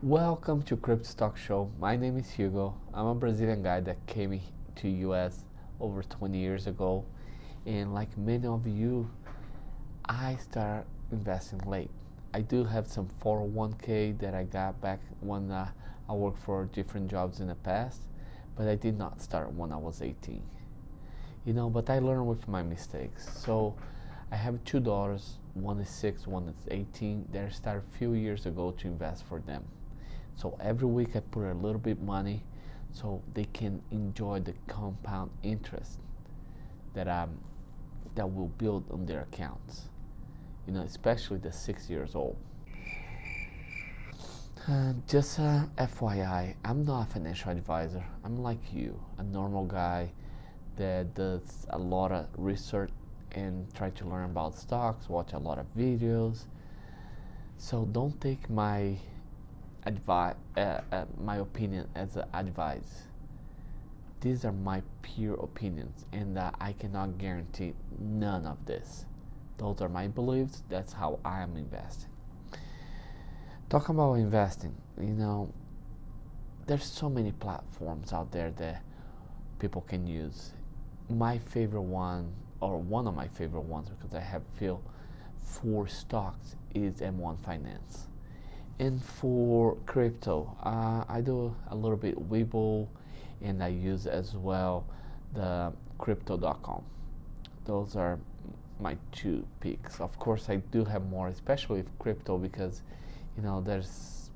Welcome to Crypto Stock Show. My name is Hugo. I'm a Brazilian guy that came to US over 20 years ago, and like many of you, I started investing late. I do have some 401k that I got back when I worked for different jobs in the past, but I did not start when I was 18. But I learned with my mistakes. So I have two daughters, one is 6, one is 18, that I started a few years ago to invest for them. So every week I put a little bit money so they can enjoy the compound interest that will build on their accounts. Especially the 6 years old. Just FYI, I'm not a financial advisor. I'm like you, a normal guy that does a lot of research and try to learn about stocks, watch a lot of videos. So don't take my my opinion as advice. These are my pure opinions, and I cannot guarantee none of this. Those are my beliefs. That's how I am investing. Talking about investing, there's so many platforms out there that people can use. My favorite one, or one of my favorite ones, because I have feel 4 stocks, is M1 Finance. And for crypto, I do a little bit Webull, and I use as well the crypto.com. Those are my 2 picks. Of course, I do have more, especially with crypto, because there's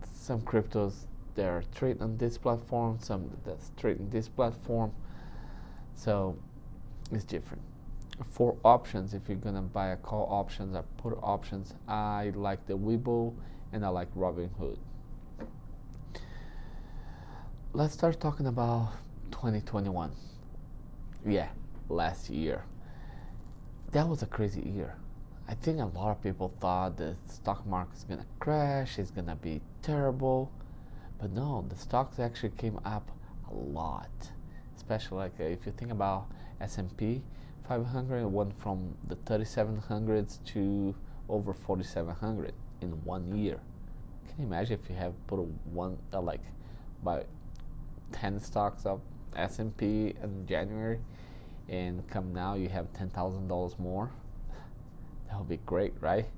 some cryptos that are traded on this platform, some that's traded on this platform. So it's different. For options, if you're gonna buy a call options or put options, I like the Webull and I like Robinhood. Let's start talking about 2021. Yeah, last year. That was a crazy year. I think a lot of people thought the stock market is gonna crash, it's gonna be terrible, but no, the stocks actually came up a lot. Especially like if you think about S&P 500, it went from the 3700s to over 4700 in 1 year. Can you imagine if you have put buy 10 stocks of S&P in January, and come now you have $10,000 more? That would be great, right?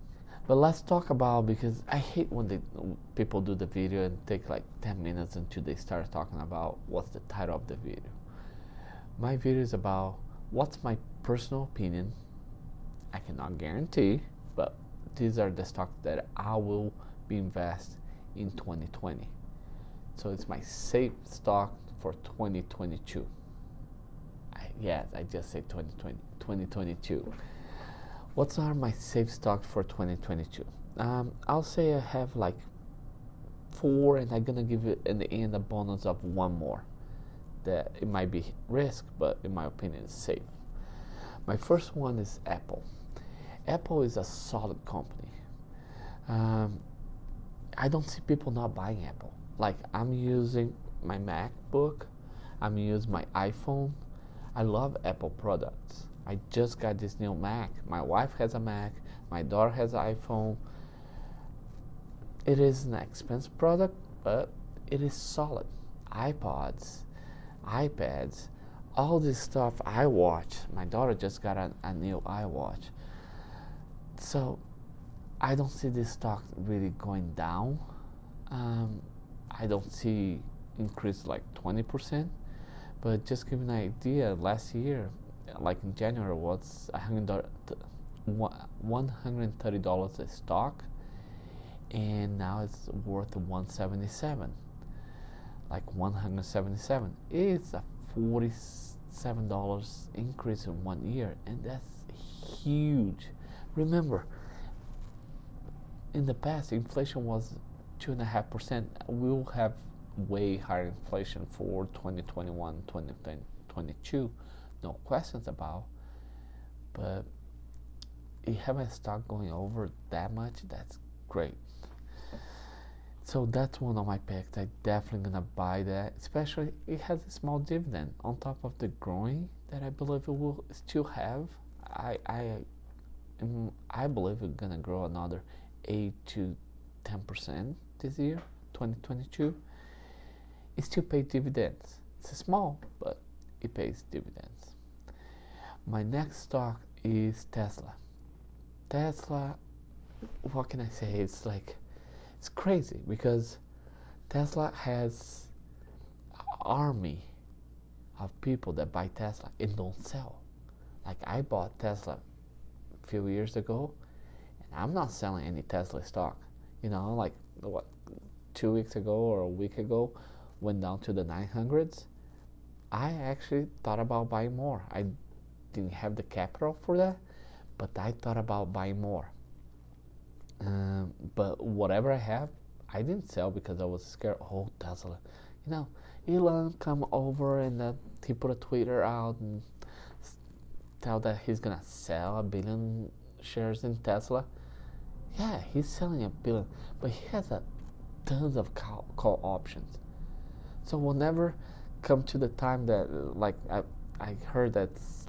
But let's talk about, because I hate when people do the video and take like 10 minutes until they start talking about what's the title of the video. My video is about what's my personal opinion. I cannot guarantee, but these are the stocks that I will be invest in 2020. So it's my safe stock for 2022. Yes, I just said 2022. What are my safe stocks for 2022? I'll say I have like 4, and I'm gonna give it in the end a bonus of 1 more. That it might be risk, but in my opinion, it's safe. My first one is Apple. Apple is a solid company. I don't see people not buying Apple. Like, I'm using my MacBook, I'm using my iPhone. I love Apple products. I just got this new Mac. My wife has a Mac, my daughter has an iPhone. It is an expensive product, but it is solid. iPods, iPads, all this stuff I watch. My daughter just got a new iWatch. So I don't see this stock really going down. I don't see increase like 20%, but just give you an idea, last year, like in January, was $130 a stock, and now it's worth 177. Like 177. It's a $47 increase in 1 year, and that's huge. Remember, in the past, inflation was 2.5%. We'll have way higher inflation for 2021, 2022, no questions about. But you have a stock going over that much, that's great. So that's one of my picks. I definitely gonna buy that. Especially it has a small dividend on top of the growing that I believe it will still have. I believe it's gonna grow another 8 to 10%. this year, 2022, it still pays dividends. It's small, but it pays dividends. My next stock is Tesla. Tesla, what can I say? It's crazy because Tesla has an army of people that buy Tesla and don't sell. Like I bought Tesla a few years ago, and I'm not selling any Tesla stock. Like what, 2 weeks ago or a week ago, went down to the 900s. I actually thought about buying more. I didn't have the capital for that, but I thought about buying more. But whatever I have, I didn't sell because I was scared. Oh, Tesla, Elon come over and he put a Twitter out and tell that he's gonna sell 1 billion shares in Tesla. Yeah, he's selling 1 billion, but he has tons of call options. So we'll never come to the time that I heard that's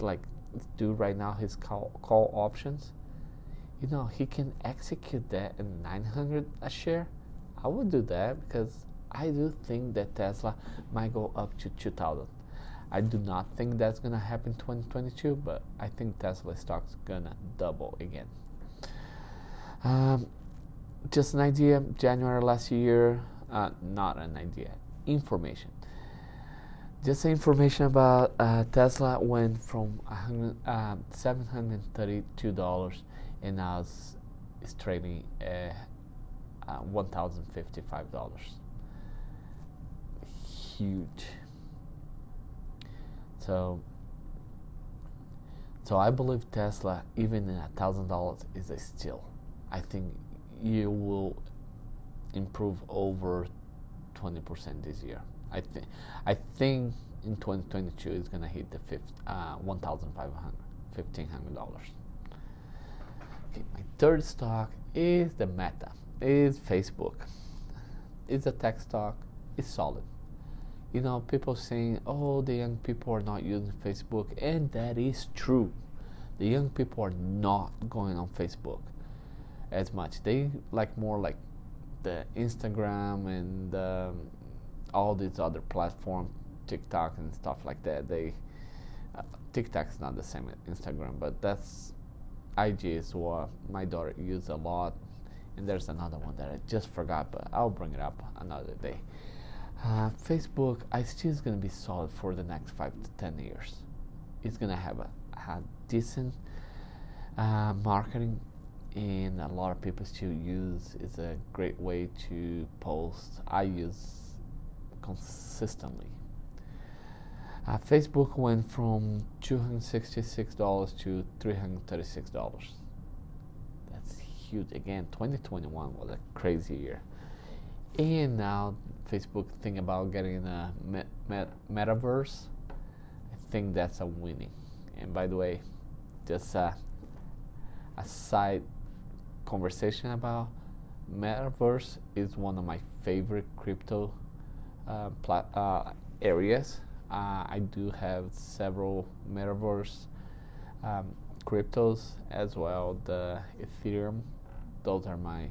it's due right now, his call options. He can execute that in 900 a share. I would do that because I do think that Tesla might go up to 2000. I do not think that's gonna happen in 2022, but I think Tesla stock's gonna double again. Just an idea, January last year, not an idea, information. Just information about Tesla went from $732 and now it's trading at $1,055. Huge. So I believe Tesla, even at $1,000, is a steal. I think you will improve over 20% this year. I think in 2022 it's gonna hit the $1,500. Okay, my third stock is the Meta. Is Facebook. It's a tech stock. It's solid. People saying, "Oh, the young people are not using Facebook," and that is true. The young people are not going on Facebook as much. They more like the Instagram and all these other platforms, TikTok and stuff like that. TikTok's not the same as Instagram, but that's IG is what my daughter uses a lot, and there's another one that I just forgot, but I'll bring it up another day. Facebook, I still is gonna be solid for the next 5 to 10 years. It's gonna have a decent marketing, and a lot of people still use. It's a great way to post. I use consistently. Facebook went from $266 to $336. That's huge. Again, 2021 was a crazy year. And now Facebook think about getting a metaverse. I think that's a winning. And by the way, just a side conversation about metaverse is one of my favorite crypto areas. I do have several metaverse cryptos as well. The Ethereum, those are my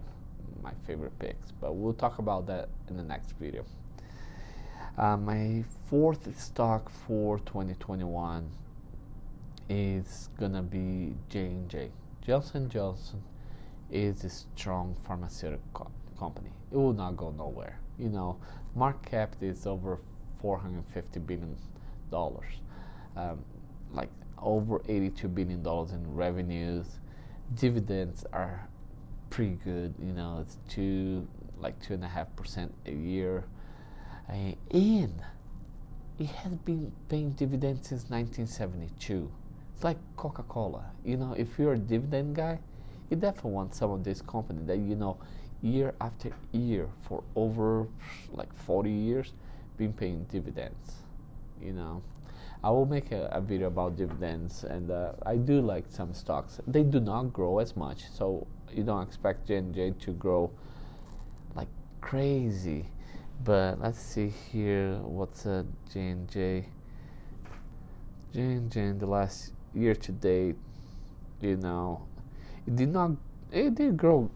favorite picks, but we'll talk about that in the next video. My fourth stock for 2021 is gonna be J&J. Johnson & Johnson is a strong pharmaceutical company. It will not go nowhere. Market cap is over $450 billion, over $82 billion in revenues. Dividends are pretty good. It's 2.5% a year, and it has been paying dividends since 1972. It's like Coca-Cola. If you're a dividend guy, you definitely want some of this company that year after year for over 40 years been paying dividends. I will make a video about dividends, and I do like some stocks. They do not grow as much, so you don't expect J&J to grow like crazy. But let's see here, what's J&J in the last year to date. It did grow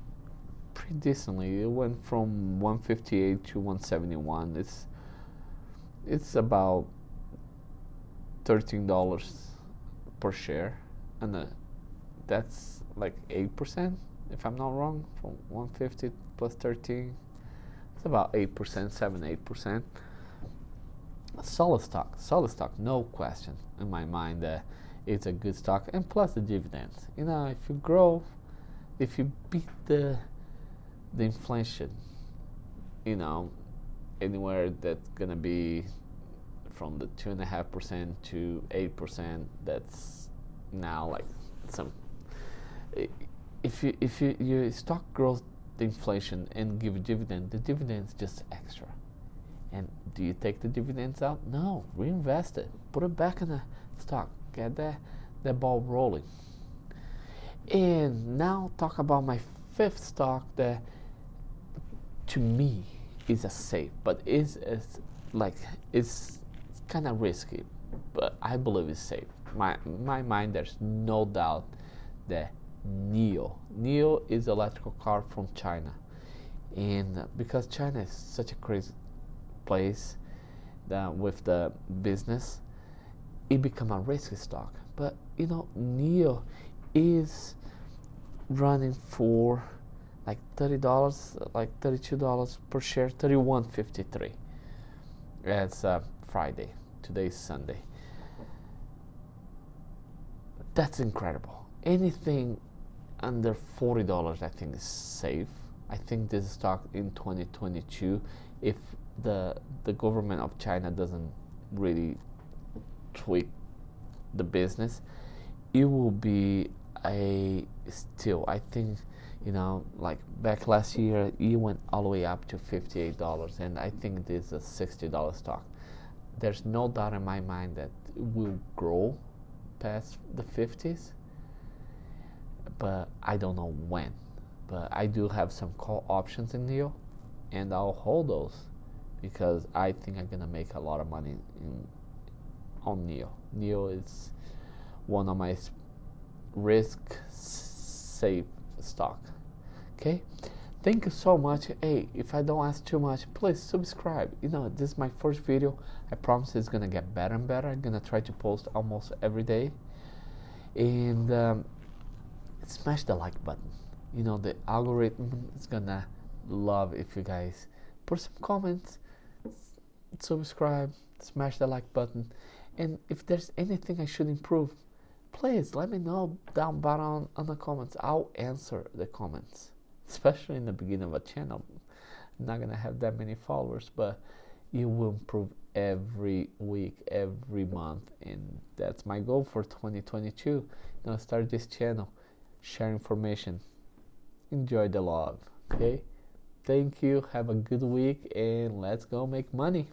pretty pretty decently. It went from 158 to 171. It's about $13 per share, and that's like 8%, if I'm not wrong, from 150 plus 13. It's about 8%, 7-8%. Solid stock, no question in my mind that it's a good stock, and plus the dividends. If you grow, if you beat the inflation, anywhere that's gonna be from the 2.5% to 8%, that's now like some. If your stock grows the inflation and give a dividend, the dividend's just extra. And do you take the dividends out? No, reinvest it. Put it back in the stock. Get that ball rolling. And now talk about my fifth stock that to me is a safe, but is kind of risky, but I believe it's safe. My mind, there's no doubt that NIO is electrical car from China, and because China is such a crazy place that with the business, it become a risky stock. But NIO is running for like $30, like $32 per share, 31.53. It's Friday. Today's Sunday. That's incredible. Anything under $40, I think, is safe. I think this stock in 2022, if the government of China doesn't really tweak the business, it will be a still. I think like back last year, it went all the way up to $58, and I think this is a $60 stock. There's no doubt in my mind that it will grow past the 50s, but I don't know when. But I do have some call options in NIO, and I'll hold those because I think I'm gonna make a lot of money on NIO. NIO is one of my risk safe stock. Okay, thank you so much. Hey, if I don't ask too much, please subscribe. This is my first video. I promise it's gonna get better and better. I'm gonna try to post almost every day, and smash the like button. The algorithm is gonna love if you guys put some comments, subscribe, smash the like button, and if there's anything I should improve, please let me know down bottom on the comments. I'll answer the comments, especially in the beginning of a channel. I'm not gonna have that many followers, but you will improve every week, every month, and that's my goal for 2022. Start this channel, share information, enjoy the love. Okay, thank you, have a good week, and let's go make money.